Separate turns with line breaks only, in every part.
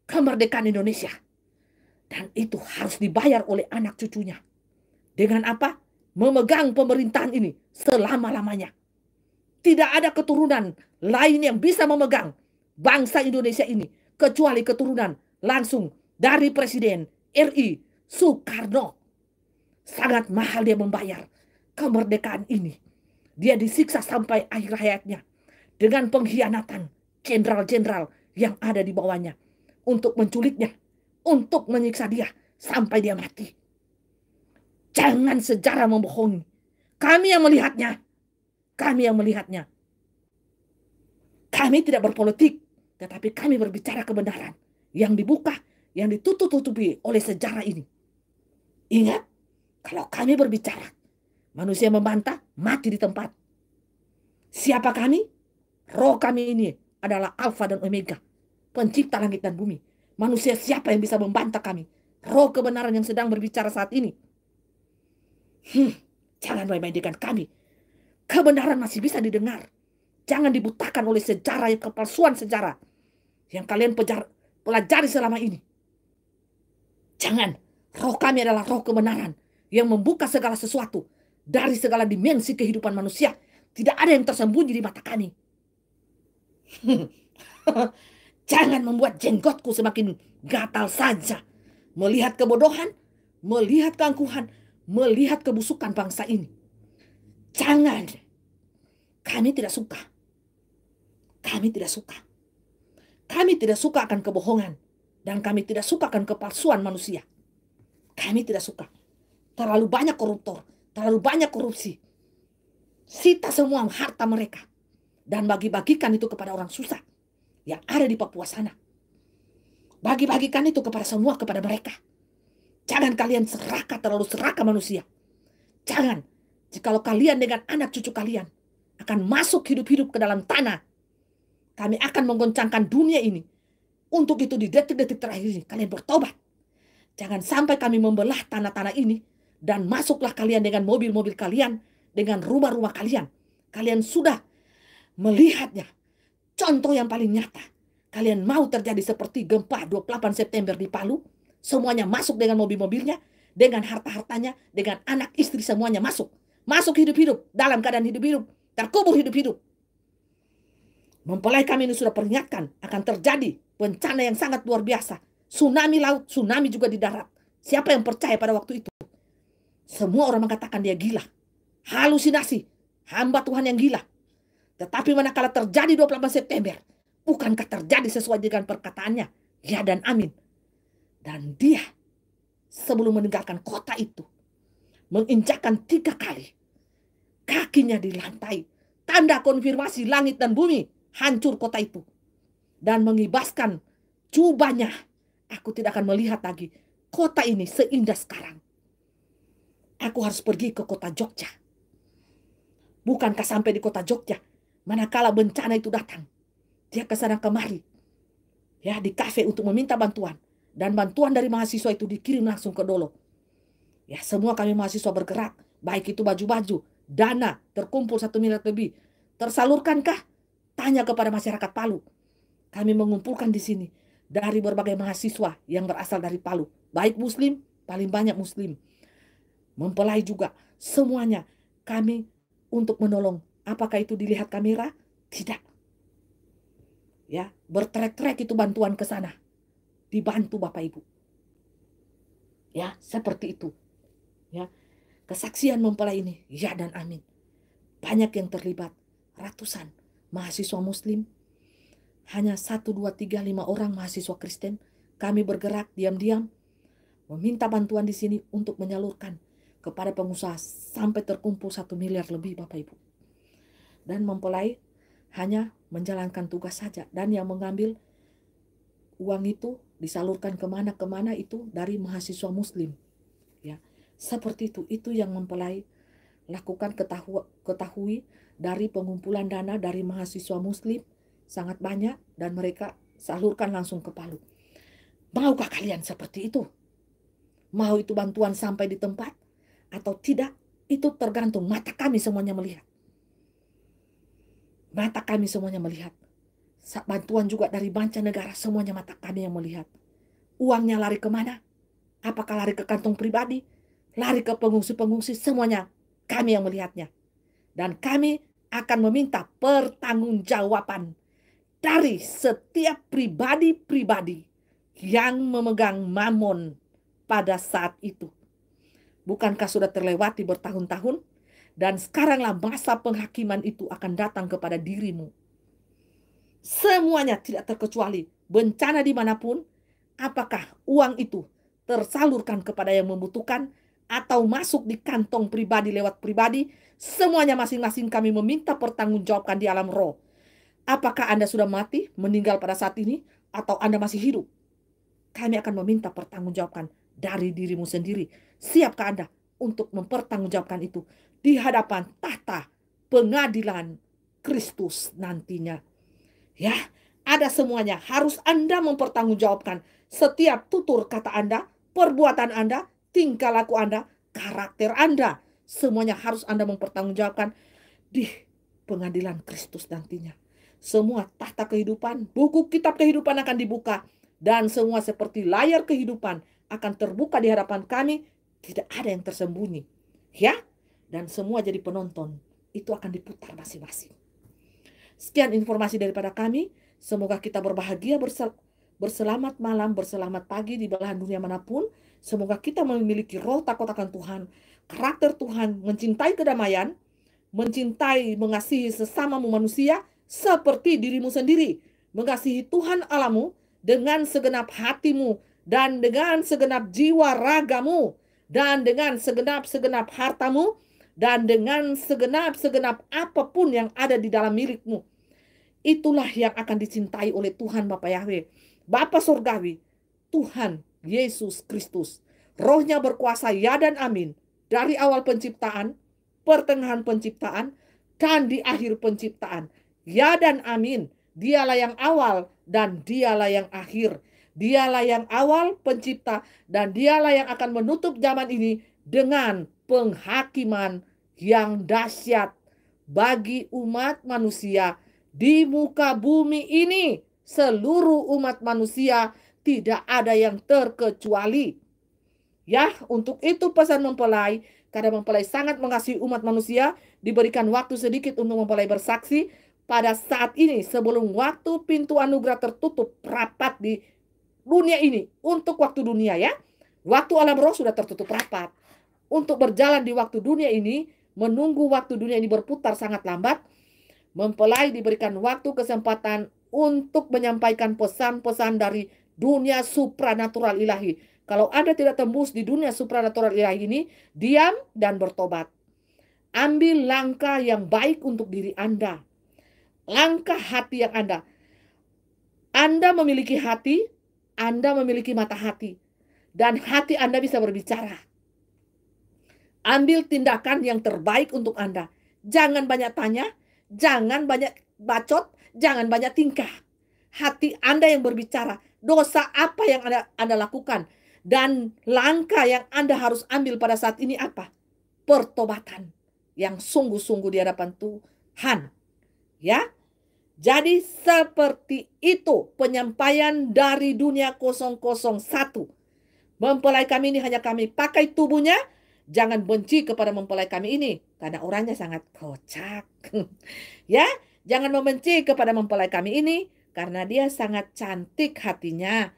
kemerdekaan Indonesia. Dan itu harus dibayar oleh anak cucunya. Dengan apa? Memegang pemerintahan ini selama-lamanya. Tidak ada keturunan lain yang bisa memegang bangsa Indonesia ini kecuali keturunan langsung dari Presiden RI Soekarno. Sangat mahal dia membayar kemerdekaan ini. Dia disiksa sampai akhir hayatnya dengan pengkhianatan jenderal-jenderal yang ada di bawahnya untuk menculiknya, untuk menyiksa dia sampai dia mati. Jangan sejarah membohongi. Kami yang melihatnya. Kami yang melihatnya. Kami tidak berpolitik, tetapi kami berbicara kebenaran yang dibuka, yang ditutup-tutupi oleh sejarah ini. Ingat, kalau kami berbicara, manusia membantah, mati di tempat. Siapa kami? Roh kami ini adalah Alfa dan Omega, pencipta langit dan bumi. Manusia siapa yang bisa membantah kami? Roh kebenaran yang sedang berbicara saat ini. Jangan main-mainkan kami. Kebenaran masih bisa didengar. Jangan dibutakan oleh sejarah, kepalsuan sejarah yang kalian pelajari selama ini. Jangan. Roh kami adalah roh kebenaran yang membuka segala sesuatu dari segala dimensi kehidupan manusia. Tidak ada yang tersembunyi di mata kami. Jangan membuat jenggotku semakin gatal saja. Melihat kebodohan, melihat keangkuhan, melihat kebusukan bangsa ini. Jangan. Kami tidak suka. Kami tidak suka. Kami tidak suka akan kebohongan. Dan kami tidak suka akan kepalsuan manusia. Kami tidak suka. Terlalu banyak koruptor. Terlalu banyak korupsi. Sita semua harta mereka. Dan bagi-bagikan itu kepada orang susah. Yang ada di Papua sana. Bagi-bagikan itu kepada semua, kepada mereka. Jangan kalian terlalu serakah manusia. Jangan. Jikalau kalian dengan anak cucu kalian akan masuk hidup-hidup ke dalam tanah, kami akan menggoncangkan dunia ini. Untuk itu di detik-detik terakhir ini kalian bertobat. Jangan sampai kami membelah tanah-tanah ini dan masuklah kalian dengan mobil-mobil kalian, dengan rumah-rumah kalian. Kalian sudah melihatnya. Contoh yang paling nyata. Kalian mau terjadi seperti gempa 28 September di Palu? Semuanya masuk dengan mobil-mobilnya, dengan harta-hartanya, dengan anak istri semuanya masuk. Masuk hidup-hidup, dalam keadaan hidup-hidup, terkubur hidup-hidup. Mempelai kami ini sudah peringatkan akan terjadi bencana yang sangat luar biasa. Tsunami laut, tsunami juga di darat. Siapa yang percaya pada waktu itu? Semua orang mengatakan dia gila. Halusinasi, hamba Tuhan yang gila. Tetapi manakala terjadi 28 September, bukankah terjadi sesuai dengan perkataannya? Ya dan amin. Dan dia sebelum meninggalkan kota itu, menginjakkan 3 kali kakinya di lantai. Tanda konfirmasi langit dan bumi, hancur kota itu. Dan mengibaskan jubahnya. Aku tidak akan melihat lagi kota ini seindah sekarang. Aku harus pergi ke kota Jogja. Bukankah sampai di kota Jogja, manakala bencana itu datang, dia ke sana kemari, ya, di kafe untuk meminta bantuan. Dan bantuan dari mahasiswa itu dikirim langsung ke Dolo. Ya, semua kami mahasiswa bergerak, baik itu baju-baju, dana terkumpul 1 miliar lebih. Tersalurkankah? Tanya kepada masyarakat Palu. Kami mengumpulkan di sini dari berbagai mahasiswa yang berasal dari Palu. Baik Muslim, paling banyak Muslim. Mempelai juga, semuanya kami untuk menolong. Apakah itu dilihat kamera? Tidak. Ya, bertrek-trek itu bantuan ke sana. Dibantu Bapak Ibu. Ya, seperti itu. Ya, kesaksian mempelai ini, ya dan amin. Banyak yang terlibat, ratusan mahasiswa Muslim. Hanya 1, 2, 3, 5 orang mahasiswa Kristen. Kami bergerak diam-diam, meminta bantuan di sini untuk menyalurkan kepada pengusaha sampai terkumpul 1 miliar lebih Bapak Ibu. Dan mempelai hanya menjalankan tugas saja. Dan yang mengambil uang itu disalurkan kemana-kemana itu dari mahasiswa Muslim. Ya, seperti itu yang mempelai lakukan. Ketahui dari pengumpulan dana dari mahasiswa Muslim sangat banyak dan mereka salurkan langsung ke Palu. Maukah kalian seperti itu? Mau itu bantuan sampai di tempat atau tidak? Itu tergantung mata kami semuanya melihat. Mata kami semuanya melihat. bantuan juga dari mancanegara, semuanya mata kami yang melihat. Uangnya lari kemana? Apakah lari ke kantong pribadi? Lari ke pengungsi-pengungsi? Semuanya kami yang melihatnya. Dan kami akan meminta pertanggungjawaban dari setiap pribadi-pribadi yang memegang mamon pada saat itu. Bukankah sudah terlewati bertahun-tahun? Dan sekaranglah masa penghakiman itu akan datang kepada dirimu. Semuanya tidak terkecuali. Bencana dimanapun, apakah uang itu tersalurkan kepada yang membutuhkan atau masuk di kantong pribadi lewat pribadi, semuanya masing-masing kami meminta pertanggungjawabkan di alam roh. Apakah Anda sudah mati, meninggal pada saat ini, atau Anda masih hidup? Kami akan meminta pertanggungjawabkan dari dirimu sendiri. Siapkah Anda untuk mempertanggungjawabkan itu di hadapan tahta pengadilan Kristus nantinya? Ya, ada semuanya. Harus Anda mempertanggungjawabkan setiap tutur kata Anda, perbuatan Anda, tingkah laku Anda, karakter Anda. Semuanya harus Anda mempertanggungjawabkan di pengadilan Kristus nantinya. Semua tahta kehidupan, buku kitab kehidupan akan dibuka. Dan semua seperti layar kehidupan akan terbuka di hadapan kami. Tidak ada yang tersembunyi. Ya, dan semua jadi penonton. Itu akan diputar masing-masing. Sekian informasi daripada kami. Semoga kita berbahagia, berselamat malam, berselamat pagi di belahan dunia manapun. Semoga kita memiliki roh takut akan Tuhan, karakter Tuhan, mencintai kedamaian, mencintai, mengasihi sesamamu manusia seperti dirimu sendiri. Mengasihi Tuhan Allahmu dengan segenap hatimu dan dengan segenap jiwa ragamu dan dengan segenap hartamu dan dengan segenap apapun yang ada di dalam milikmu. Itulah yang akan dicintai oleh Tuhan Bapa Yahweh, Bapa Surgawi, Tuhan Yesus Kristus. Rohnya berkuasa ya dan amin. Dari awal penciptaan, pertengahan penciptaan, dan di akhir penciptaan. Ya dan amin. Dialah yang awal dan dialah yang akhir. Dialah yang awal pencipta dan dialah yang akan menutup zaman ini dengan penghakiman yang dahsyat bagi umat manusia di muka bumi ini. Seluruh umat manusia, tidak ada yang terkecuali. Ya, untuk itu pesan mempelai, karena mempelai sangat mengasihi umat manusia, diberikan waktu sedikit untuk mempelai bersaksi pada saat ini sebelum waktu pintu anugerah tertutup rapat di dunia ini. Untuk waktu dunia ya, waktu alam roh sudah tertutup rapat. Untuk berjalan di waktu dunia ini, menunggu waktu dunia ini berputar sangat lambat, mempelai diberikan waktu kesempatan untuk menyampaikan pesan-pesan dari dunia supranatural ilahi. Kalau Anda tidak tembus di dunia supranatural ilahi ini, diam dan bertobat. Ambil langkah yang baik untuk diri Anda. Langkah hati yang Anda memiliki hati, Anda memiliki mata hati. Dan hati Anda bisa berbicara. Ambil tindakan yang terbaik untuk Anda. Jangan banyak tanya, jangan banyak bacot, jangan banyak tingkah. Hati Anda yang berbicara. Dosa apa yang Anda lakukan? Dan langkah yang Anda harus ambil pada saat ini apa? Pertobatan yang sungguh-sungguh di hadapan Tuhan. Ya, jadi seperti itu penyampaian dari dunia 001. Mempelai kami ini hanya kami pakai tubuhnya. Jangan benci kepada mempelai kami ini, karena orangnya sangat kocak. Ya, jangan membenci kepada mempelai kami ini, karena dia sangat cantik hatinya.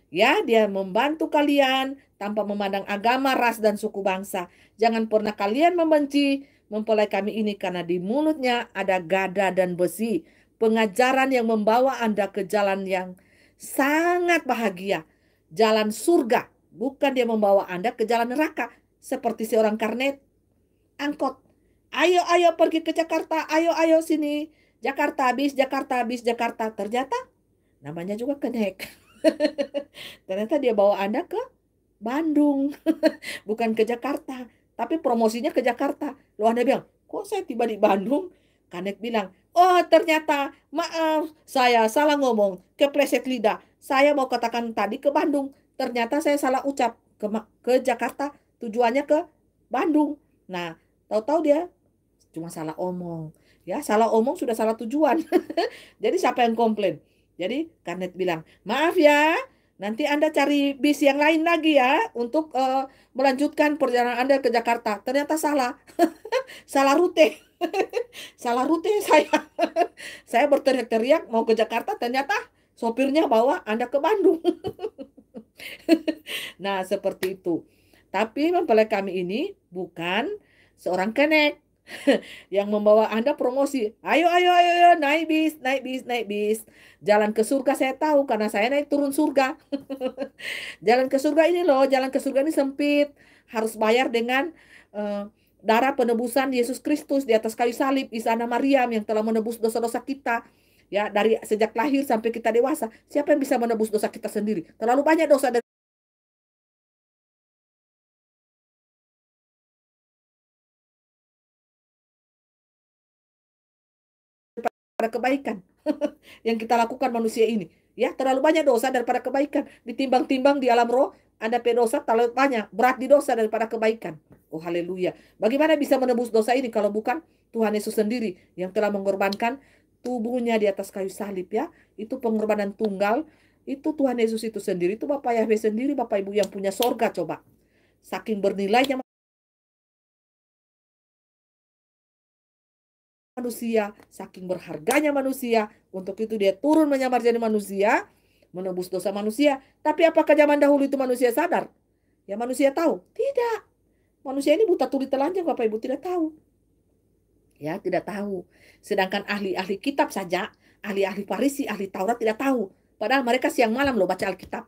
Ya, dia membantu kalian tanpa memandang agama, ras, dan suku bangsa. Jangan pernah kalian membenci mempelai kami ini, karena di mulutnya ada gada dan besi. Pengajaran yang membawa Anda ke jalan yang sangat bahagia. Jalan surga. Bukan dia membawa Anda ke jalan neraka. Seperti seorang karnet angkot. Ayo, ayo pergi ke Jakarta. Ayo, ayo sini. Jakarta bis, Jakarta bis, Jakarta. Ternyata namanya juga kenek. Ternyata dia bawa Anda ke Bandung. Bukan ke Jakarta. Tapi promosinya ke Jakarta. Lalu Anda bilang, kok saya tiba di Bandung? Kanek bilang, oh ternyata maaf, saya salah ngomong, kepleset lidah. Saya mau katakan tadi ke Bandung. Ternyata saya salah ucap ke Jakarta. Tujuannya ke Bandung. Nah, tahu-tahu dia cuma salah omong. Ya, salah omong sudah salah tujuan. Jadi siapa yang komplain? Jadi Karnet bilang, maaf ya, nanti Anda cari bis yang lain lagi ya untuk melanjutkan perjalanan Anda ke Jakarta. Ternyata salah, salah rute, salah rute saya. Saya berteriak-teriak mau ke Jakarta, ternyata sopirnya bawa Anda ke Bandung. Nah, seperti itu. Tapi mempelai kami ini bukan seorang kenek yang membawa Anda promosi. Ayo, ayo, ayo, ayo, naik bis, naik bis, naik bis. Jalan ke surga saya tahu karena saya naik turun surga. Jalan ke surga ini loh, jalan ke surga ini sempit. Harus bayar dengan eh, darah penebusan Yesus Kristus di atas kayu salib, Isa dan Maryam yang telah menebus dosa-dosa kita. Ya, dari sejak lahir sampai kita dewasa. Siapa yang bisa menebus dosa kita sendiri? Terlalu banyak dosa daripada kebaikan yang kita lakukan manusia ini. Ya, terlalu banyak dosa daripada kebaikan. Ditimbang-timbang di alam roh, ada dosa terlalu banyak, berat di dosa daripada kebaikan. Oh, haleluya. Bagaimana bisa menebus dosa ini kalau bukan Tuhan Yesus sendiri yang telah mengorbankan tubuhnya di atas kayu salib ya. Itu pengorbanan tunggal. Itu Tuhan Yesus itu sendiri. Itu Bapak Yahweh sendiri, Bapak Ibu yang punya sorga coba. Saking bernilainya manusia, saking berharganya manusia, untuk itu dia turun menyamar jadi manusia, menebus dosa manusia. Tapi apakah zaman dahulu itu manusia sadar? Ya manusia tahu? Tidak. Manusia ini buta tuli telanjang, Bapak Ibu tidak tahu. Ya, tidak tahu. Sedangkan ahli-ahli kitab saja, ahli-ahli Farisi, ahli Taurat tidak tahu. Padahal mereka siang malam loh baca Alkitab.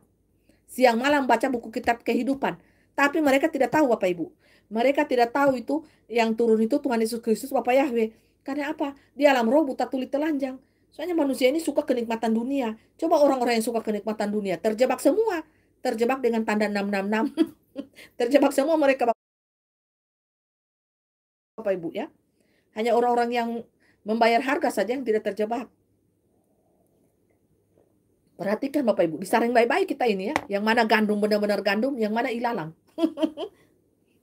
Siang malam baca buku kitab kehidupan. Tapi mereka tidak tahu Bapak Ibu. Mereka tidak tahu itu yang turun itu Tuhan Yesus Kristus Bapak Yahweh. Karena apa? Di alam roh buta tuli telanjang. Soalnya manusia ini suka kenikmatan dunia. Coba orang-orang yang suka kenikmatan dunia. Terjebak semua. Terjebak dengan tanda 666. Terjebak semua mereka Bapak Ibu ya. Hanya orang-orang yang membayar harga saja yang tidak terjebak. Perhatikan Bapak Ibu. Disaring baik-baik kita ini ya. Yang mana gandum benar-benar gandum. Yang mana ilalang.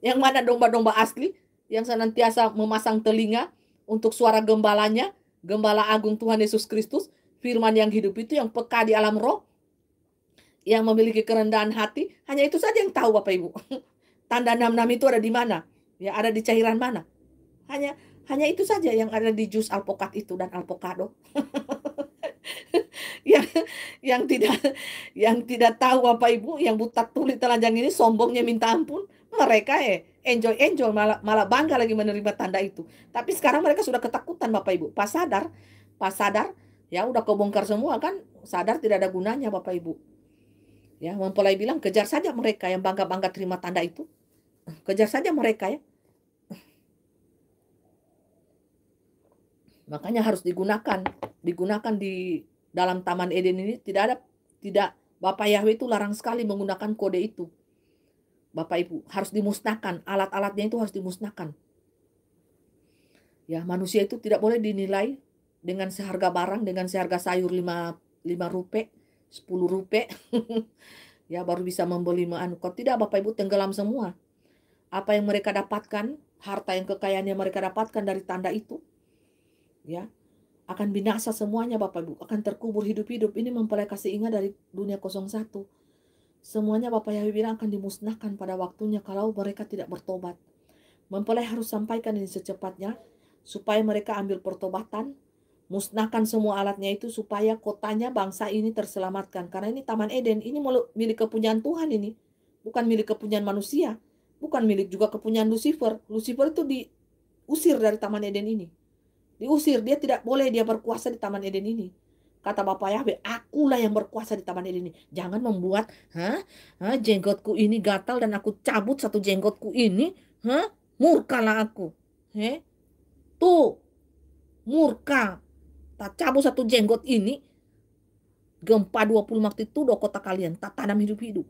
Yang mana domba-domba asli yang senantiasa memasang telinga untuk suara gembalanya, gembala agung Tuhan Yesus Kristus, firman yang hidup itu yang peka di alam roh, yang memiliki kerendahan hati, hanya itu saja yang tahu Bapak Ibu. Tanda 66 itu ada di mana? Ya, ada di cairan mana? Hanya hanya itu saja yang ada di jus alpokat itu dan alpokado. yang yang tidak yang tidak tahu Bapak Ibu, yang buta tuli telanjang ini sombongnya minta ampun, mereka enjoy malah bangga lagi menerima tanda itu. Tapi sekarang mereka sudah ketakutan Bapak Ibu. Pas sadar ya udah kebongkar semua kan, sadar tidak ada gunanya Bapak Ibu. Ya, mempelai bilang kejar saja mereka yang bangga-bangga terima tanda itu. Kejar saja mereka ya. Makanya harus digunakan di dalam Taman Eden ini. Tidak Bapak Yahweh itu larang sekali menggunakan kode itu. Bapak Ibu harus dimusnahkan, alat-alatnya itu harus dimusnahkan. Ya, manusia itu tidak boleh dinilai dengan seharga barang, dengan seharga sayur 5 rupiah, 10 rupiah. Ya, baru bisa membeli kok tidak Bapak Ibu, tenggelam semua. Apa yang mereka dapatkan, harta yang kekayaan yang mereka dapatkan dari tanda itu, ya, akan binasa semuanya Bapak Ibu, akan terkubur hidup-hidup. Ini mempelai kasih ingat dari dunia 01. Semuanya Bapak Yahweh bilang akan dimusnahkan pada waktunya kalau mereka tidak bertobat. Mempelai harus sampaikan ini secepatnya supaya mereka ambil pertobatan, musnahkan semua alatnya itu supaya kotanya bangsa ini terselamatkan. Karena ini Taman Eden, ini milik kepunyaan Tuhan ini. Bukan milik kepunyaan manusia. Bukan milik juga kepunyaan Lucifer. Lucifer itu diusir dari Taman Eden ini. Diusir, dia tidak boleh dia berkuasa di Taman Eden ini. Kata Bapak Yahweh, akulah yang berkuasa di Taman Eden ini. Jangan membuat, jenggotku ini gatal dan aku cabut satu jenggotku ini. Murkalah aku. Tuh, murka. Tak cabut satu jenggot ini. Gempa 20 magnitudo kota kalian. Tak tanam hidup-hidup.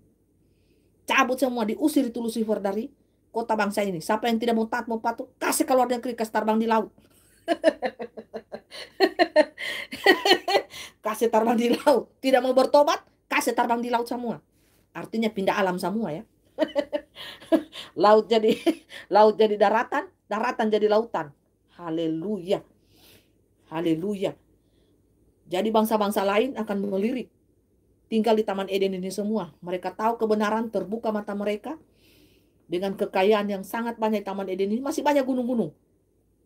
Cabut semua, diusir itu Lucifer dari kota bangsa ini. Siapa yang tidak mau taat, mau patuh, kasih keluar negeri, kasih terbang di laut. Kasih terbang di laut. Tidak mau bertobat, kasih terbang di laut semua. Artinya pindah alam semua ya. Laut jadi laut jadi daratan, daratan jadi lautan. Haleluya. Haleluya. Jadi bangsa-bangsa lain akan melirik tinggal di Taman Eden ini semua. Mereka tahu kebenaran, terbuka mata mereka. Dengan kekayaan yang sangat banyak di Taman Eden ini, masih banyak gunung-gunung.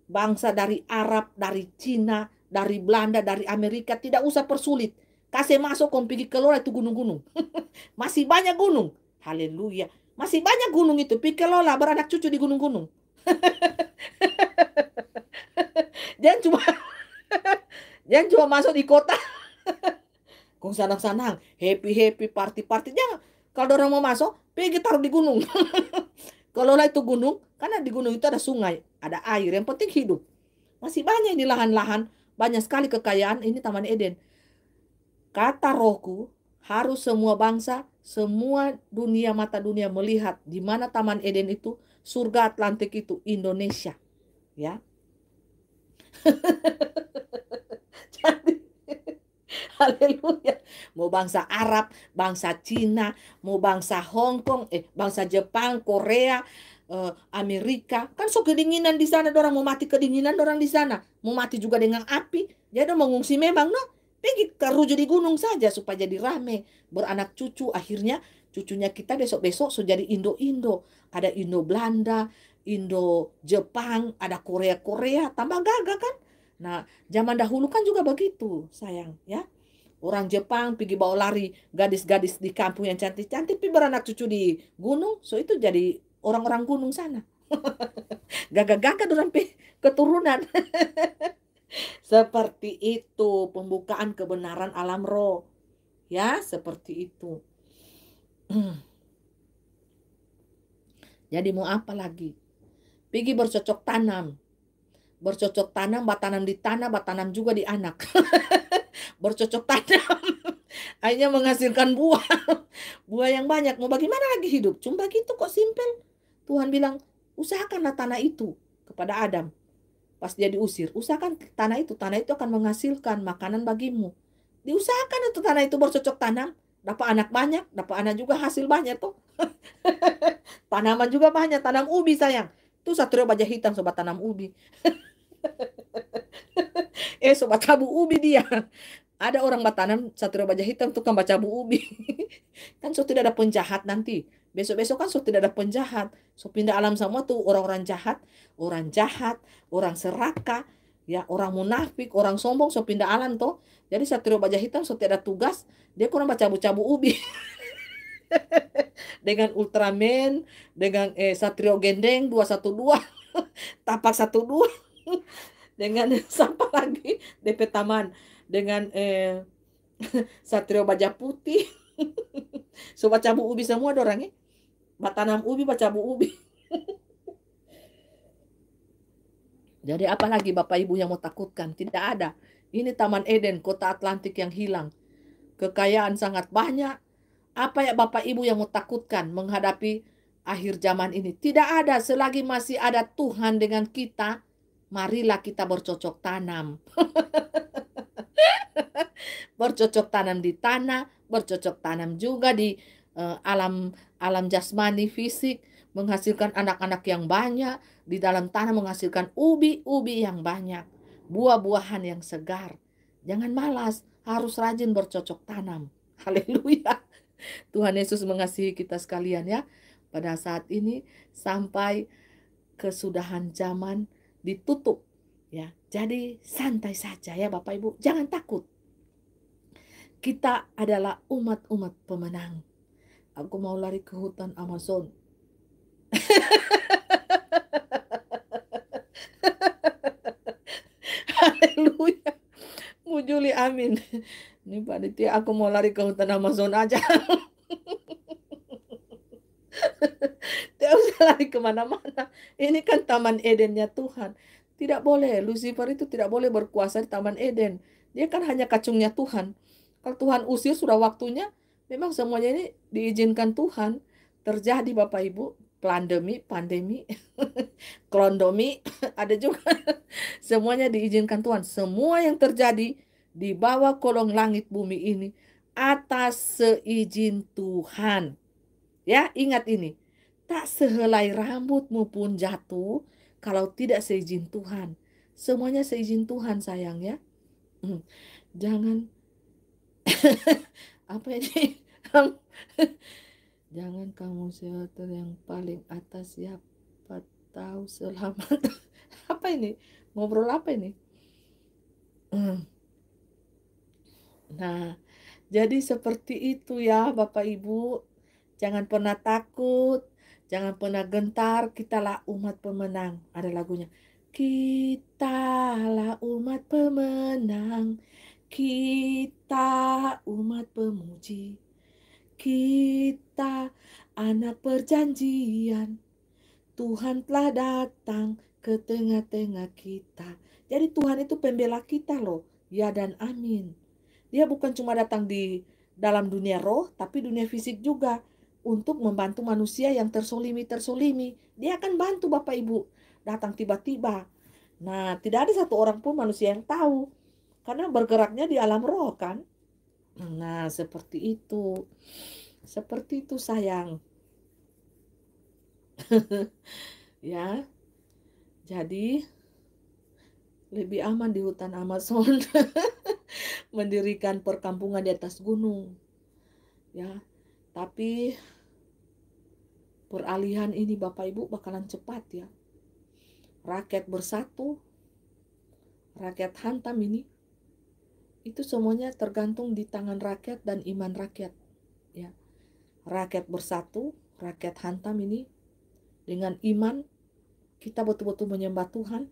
Bangsa dari Arab, dari Cina, dari Belanda, dari Amerika, tidak usah persulit. Kasih masuk, kau pergi keluar itu gunung-gunung. Masih banyak gunung. Haleluya. Masih banyak gunung itu. Pergi kelola, beranak cucu di gunung-gunung. Jangan cuma jangan cuma masuk di kota. Kau sanang-sanang, happy-happy, party-party. Jangan. Kalau orang mau masuk, pergi taruh di gunung. Kalau lah itu gunung, karena di gunung itu ada sungai, ada air, yang penting hidup. Masih banyak di lahan-lahan, banyak sekali kekayaan ini Taman Eden. Kata rohku, harus semua bangsa, semua dunia, mata dunia melihat di mana Taman Eden itu, surga Atlantik itu, Indonesia. Ya. Jadi, haleluya. Mau bangsa Arab, bangsa Cina, mau bangsa Hong Kong, bangsa Jepang, Korea, Amerika, kan so kedinginan di sana, orang mau mati kedinginan, orang di sana mau mati juga dengan api, jadi mengungsi memang, no, pergi keruju di gunung saja supaya jadi rame, beranak cucu, akhirnya cucunya kita besok-besok so jadi Indo-Indo, ada Indo Belanda, Indo Jepang, ada Korea-Korea, tambah gagah kan. Nah, zaman dahulu kan juga begitu, sayang, ya. Orang Jepang pergi bawa lari gadis-gadis di kampung yang cantik-cantik, pergi beranak cucu di gunung, so itu jadi orang-orang gunung sana. Gagah-gagah orang keturunan. Seperti itu pembukaan kebenaran alam roh. Ya, seperti itu. Jadi mau apa lagi? Pergi bercocok tanam. Bercocok tanam, batanam di tanah, batanam juga di anak. Bercocok tanam. Akhirnya menghasilkan buah. Buah yang banyak. Mau bagaimana lagi hidup? Cuma gitu kok, simpel. Tuhan bilang, usahakanlah tanah itu kepada Adam. Pas dia diusir, usahakan tanah itu akan menghasilkan makanan bagimu. Diusahakan itu tanah itu bercocok tanam, dapat anak banyak, dapat anak juga hasil banyak tuh. Tanaman juga banyak, tanam ubi sayang. Tuh Satrio Baja Hitam sobat tanam ubi. Sobat cabu ubi dia. Ada orang batanam Satrio Baja Hitam tukang baca bu ubi. Kan so tidak ada penjahat nanti. Besok-besok kan so tidak ada penjahat. So pindah alam semua tuh orang-orang jahat, orang serakah, ya orang munafik, orang sombong so pindah alam tuh. Jadi Satrio Baja Hitam so tidak ada tugas, dia kurang baca cabu ubi. Dengan Ultraman, dengan Satrio Gendeng 212, Tapak 12, dengan siapa lagi DP Taman, dengan Satrio Baja Putih. So baca bu ubi semua dorang batanam ubi, baca bu ubi. Jadi apalagi Bapak Ibu yang mau takutkan? Tidak ada. Ini Taman Eden, kota Atlantik yang hilang. Kekayaan sangat banyak. Apa ya Bapak Ibu yang mau takutkan menghadapi akhir zaman ini? Tidak ada. Selagi masih ada Tuhan dengan kita, marilah kita bercocok tanam. Bercocok tanam di tanah, bercocok tanam juga di alam jasmani fisik, menghasilkan anak-anak yang banyak, di dalam tanah menghasilkan ubi-ubi yang banyak, buah-buahan yang segar. Jangan malas, harus rajin bercocok tanam. Haleluya. Tuhan Yesus mengasihi kita sekalian ya. Pada saat ini sampai kesudahan zaman ditutup ya. Jadi santai saja ya Bapak Ibu, jangan takut. Kita adalah umat-umat pemenang. Aku mau lari ke hutan Amazon. Haleluya. Mujuli amin. Ini panitia aku mau lari ke hutan Amazon aja. Tidak usah lari kemana-mana. Ini kan Taman Edennya Tuhan. Tidak boleh. Lucifer itu tidak boleh berkuasa di Taman Eden. Dia kan hanya kacungnya Tuhan. Kalau Tuhan usir sudah waktunya. Memang semuanya ini diizinkan Tuhan. Terjadi Bapak Ibu. Pandemi. Klondomi. Ada juga. Semuanya diizinkan Tuhan. Semua yang terjadi di bawah kolong langit bumi ini. Atas seizin Tuhan. Ya, ingat ini. Tak sehelai rambutmu pun jatuh kalau tidak seizin Tuhan. Semuanya seizin Tuhan sayang ya. Jangan apa ini? Jangan kamu shelter yang paling atas, siapa tahu selamat. Apa ini? Ngobrol apa ini? Nah, jadi seperti itu ya Bapak Ibu. Jangan pernah takut, jangan pernah gentar, kitalah umat pemenang. Ada lagunya. Kitalah umat pemenang, kita umat pemuji, kita anak perjanjian, Tuhan telah datang ke tengah-tengah kita. Jadi Tuhan itu pembela kita loh. Ya dan amin. Dia bukan cuma datang di dalam dunia roh, tapi dunia fisik juga. Untuk membantu manusia yang tersolimi. Dia akan bantu Bapak Ibu. Datang tiba-tiba. Nah, tidak ada satu orang pun manusia yang tahu. Karena bergeraknya di alam roh kan. Nah, seperti itu. Seperti itu sayang. Ya, jadi lebih aman di hutan Amazon mendirikan perkampungan di atas gunung. Ya, tapi peralihan ini Bapak Ibu bakalan cepat ya. Rakyat bersatu, rakyat hantam ini, itu semuanya tergantung di tangan rakyat dan iman rakyat. Ya, rakyat bersatu, rakyat hantam ini dengan iman kita betul-betul menyembah Tuhan,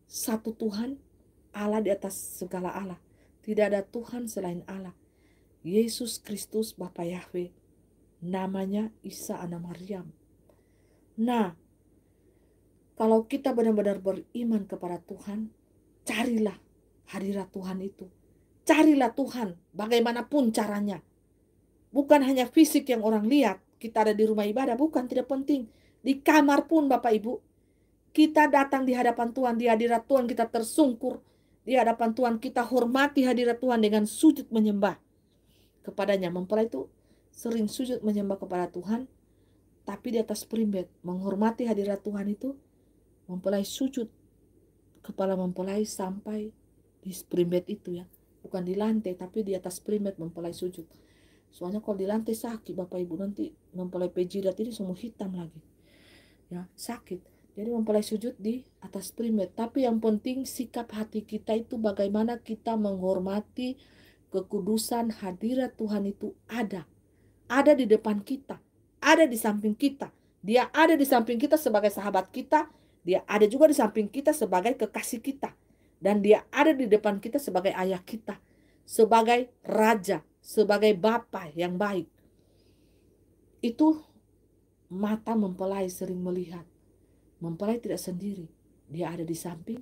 satu Tuhan, Allah di atas segala Allah. Tidak ada Tuhan selain Allah. Yesus Kristus Bapa Yahweh, namanya Isa anak Maryam. Nah, kalau kita benar-benar beriman kepada Tuhan, carilah hadirat Tuhan itu. Carilah Tuhan bagaimanapun caranya. Bukan hanya fisik yang orang lihat, kita ada di rumah ibadah, bukan, tidak penting. Di kamar pun Bapak Ibu, kita datang di hadapan Tuhan, di hadirat Tuhan kita tersungkur. Di hadapan Tuhan kita hormati hadirat Tuhan dengan sujud menyembah kepadanya. Mempelai itu sering sujud menyembah kepada Tuhan, tapi di atas primbet menghormati hadirat Tuhan itu, mempelai sujud, kepala mempelai sampai di primbet itu ya, bukan di lantai tapi di atas primbet mempelai sujud. Soalnya kalau di lantai sakit Bapak Ibu, nanti mempelai pejidat ini semua hitam lagi ya, sakit. Jadi mempelai sujud di atas primbet. Tapi yang penting sikap hati kita itu bagaimana kita menghormati kekudusan hadirat Tuhan itu ada di depan kita, ada di samping kita. Dia ada di samping kita sebagai sahabat kita, dia ada juga di samping kita sebagai kekasih kita, dan dia ada di depan kita sebagai ayah kita, sebagai raja, sebagai bapa yang baik. Itu mata mempelai sering melihat. Mempelai tidak sendiri, dia ada di samping,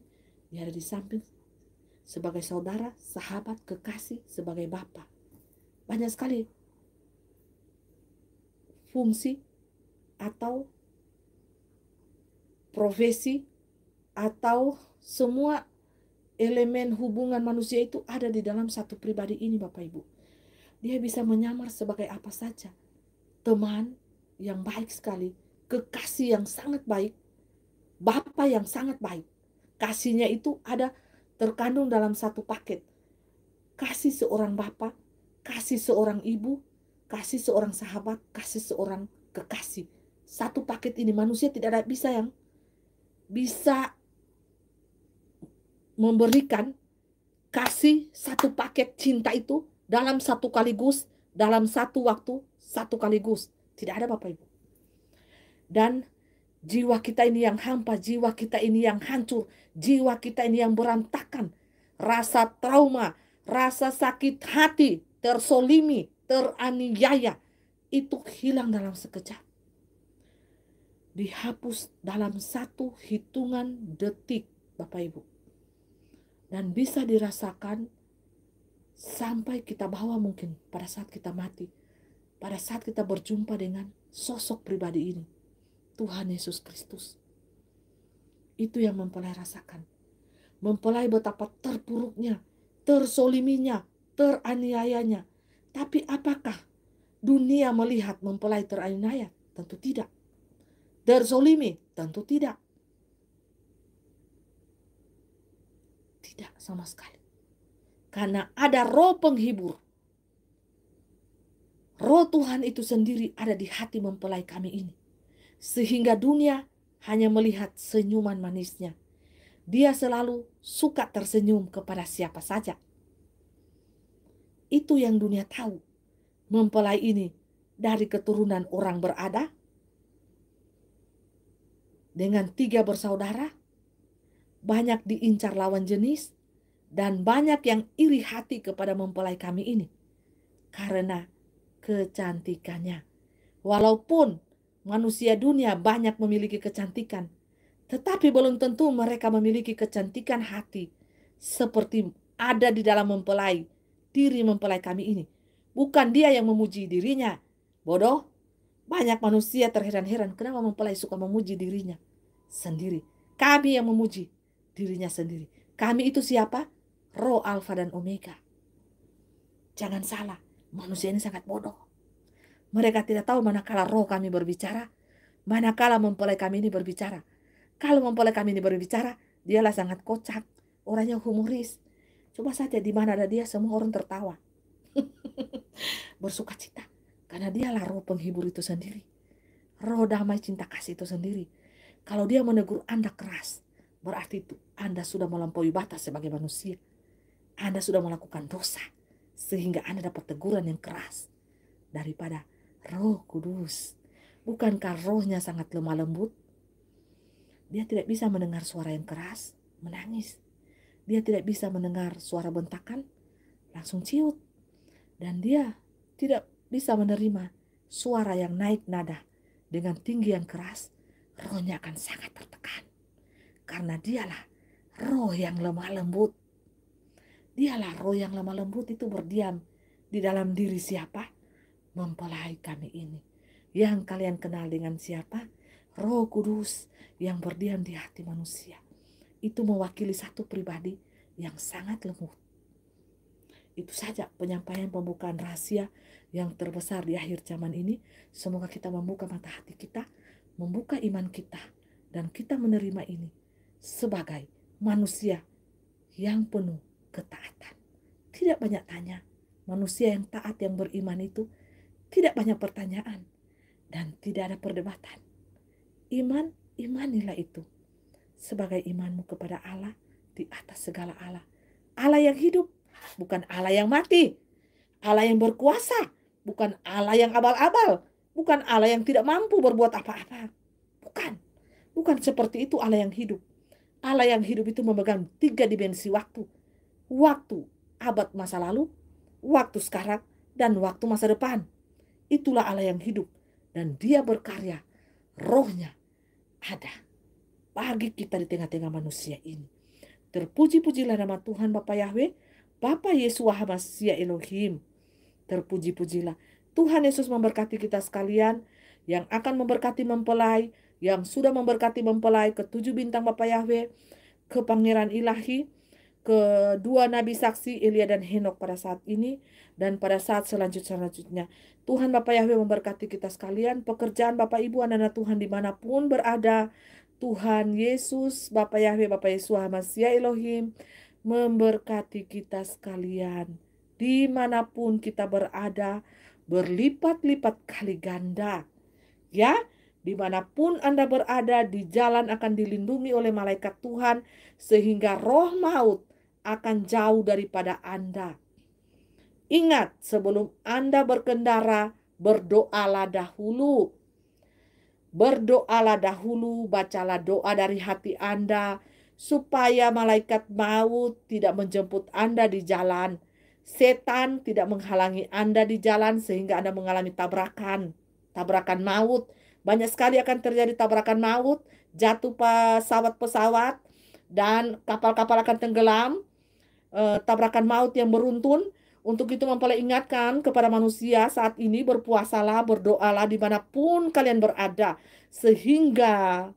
sebagai saudara, sahabat, kekasih, sebagai bapa. Banyak sekali fungsi atau profesi atau semua elemen hubungan manusia itu ada di dalam satu pribadi ini Bapak Ibu. Dia bisa menyamar sebagai apa saja. Teman yang baik sekali, kekasih yang sangat baik, bapa yang sangat baik. Kasihnya itu ada terkandung dalam satu paket. Kasih seorang bapa, kasih seorang ibu, kasih seorang sahabat, kasih seorang kekasih. Satu paket ini manusia tidak ada bisa yang bisa memberikan kasih satu paket cinta itu dalam satu kaligus, dalam satu waktu, satu kaligus. Tidak ada Bapak Ibu. Dan jiwa kita ini yang hampa, jiwa kita ini yang hancur, jiwa kita ini yang berantakan, rasa trauma, rasa sakit hati, tersolimi, teraniaya, itu hilang dalam sekejap. Dihapus dalam satu hitungan detik Bapak Ibu. Dan bisa dirasakan sampai kita bawa mungkin pada saat kita mati. Pada saat kita berjumpa dengan sosok pribadi ini. Tuhan Yesus Kristus. Itu yang mempelai rasakan. Mempelai betapa terpuruknya, tersoliminya, teraniayanya. Tapi apakah dunia melihat mempelai teraniaya? Tentu tidak. Tersolimi? Tentu tidak. Tidak sama sekali. Karena ada roh penghibur. Roh Tuhan itu sendiri ada di hati mempelai kami ini. Sehingga dunia hanya melihat senyuman manisnya. Dia selalu suka tersenyum kepada siapa saja. Itu yang dunia tahu. Mempelai ini dari keturunan orang berada, dengan 3 bersaudara, banyak diincar lawan jenis, dan banyak yang iri hati kepada mempelai kami ini karena kecantikannya. Walaupun manusia dunia banyak memiliki kecantikan, tetapi belum tentu mereka memiliki kecantikan hati seperti ada di dalam diri mempelai kami ini. Bukan dia yang memuji dirinya. Bodoh. Banyak manusia terheran-heran kenapa mempelai suka memuji dirinya sendiri. Kami yang memuji dirinya sendiri. Kami itu siapa? Roh Alfa dan Omega. Jangan salah, manusia ini sangat bodoh. Mereka tidak tahu manakala roh kami berbicara, manakala mempelai kami ini berbicara. Kalau mempelai kami ini berbicara, dialah sangat kocak, orangnya humoris. Coba saja di mana ada dia, semua orang tertawa. Bersuka cita. Karena dialah roh penghibur itu sendiri. Roh damai cinta kasih itu sendiri. Kalau dia menegur Anda keras, berarti itu Anda sudah melampaui batas sebagai manusia. Anda sudah melakukan dosa. Sehingga Anda dapat teguran yang keras. Daripada Roh Kudus. Bukankah rohnya sangat lemah lembut? Dia tidak bisa mendengar suara yang keras, menangis. Dia tidak bisa mendengar suara bentakan, langsung ciut. Dan dia tidak bisa menerima suara yang naik nada dengan tinggi yang keras, rohnya akan sangat tertekan. Karena dialah roh yang lemah lembut. Dialah roh yang lemah lembut itu berdiam di dalam diri siapa? Mempelai kami ini. Yang kalian kenal dengan siapa? Roh Kudus yang berdiam di hati manusia. Itu mewakili satu pribadi yang sangat lembut. Itu saja penyampaian pembukaan rahasia yang terbesar di akhir zaman ini. Semoga kita membuka mata hati kita, membuka iman kita, dan kita menerima ini sebagai manusia yang penuh ketaatan. Tidak banyak tanya. Manusia yang taat, yang beriman itu tidak banyak pertanyaan dan tidak ada perdebatan. Imanilah itu sebagai imanmu kepada Allah di atas segala Allah. Allah yang hidup, bukan Allah yang mati. Allah yang berkuasa, bukan Allah yang abal-abal. Bukan Allah yang tidak mampu berbuat apa-apa. Bukan seperti itu Allah yang hidup. Allah yang hidup itu memegang 3 dimensi waktu. Waktu abad masa lalu, waktu sekarang, dan waktu masa depan. Itulah Allah yang hidup. Dan dia berkarya. Rohnya ada bagi kita di tengah-tengah manusia ini. Terpuji-pujilah nama Tuhan Bapa Yahweh, Bapa Yesua HaMashiach Elohim. Terpuji-pujilah. Tuhan Yesus memberkati kita sekalian, yang akan memberkati mempelai, yang sudah memberkati mempelai, ke-7 bintang Bapa Yahweh, ke Pangeran Ilahi, kedua nabi saksi Elia dan Henok pada saat ini, dan pada saat selanjutnya. Tuhan Bapa Yahweh memberkati kita sekalian, pekerjaan Bapak Ibu anak-anak Tuhan dimanapun berada. Tuhan Yesus, Bapa Yahweh, Bapa Yesua HaMashiach Elohim, memberkati kita sekalian. Dimanapun kita berada, berlipat-lipat kali ganda. Ya, dimanapun Anda berada, di jalan akan dilindungi oleh malaikat Tuhan, sehingga roh maut akan jauh daripada Anda. Ingat, sebelum Anda berkendara, berdoalah dahulu. Berdoalah dahulu, bacalah doa dari hati Anda, supaya malaikat maut tidak menjemput Anda di jalan. Setan tidak menghalangi Anda di jalan sehingga Anda mengalami tabrakan maut. Banyak sekali akan terjadi tabrakan maut, jatuh pesawat-pesawat, dan kapal-kapal akan tenggelam, tabrakan maut yang beruntun. Untuk itu mempelai ingatkan kepada manusia saat ini, berpuasalah, berdoalah dimanapun kalian berada, sehingga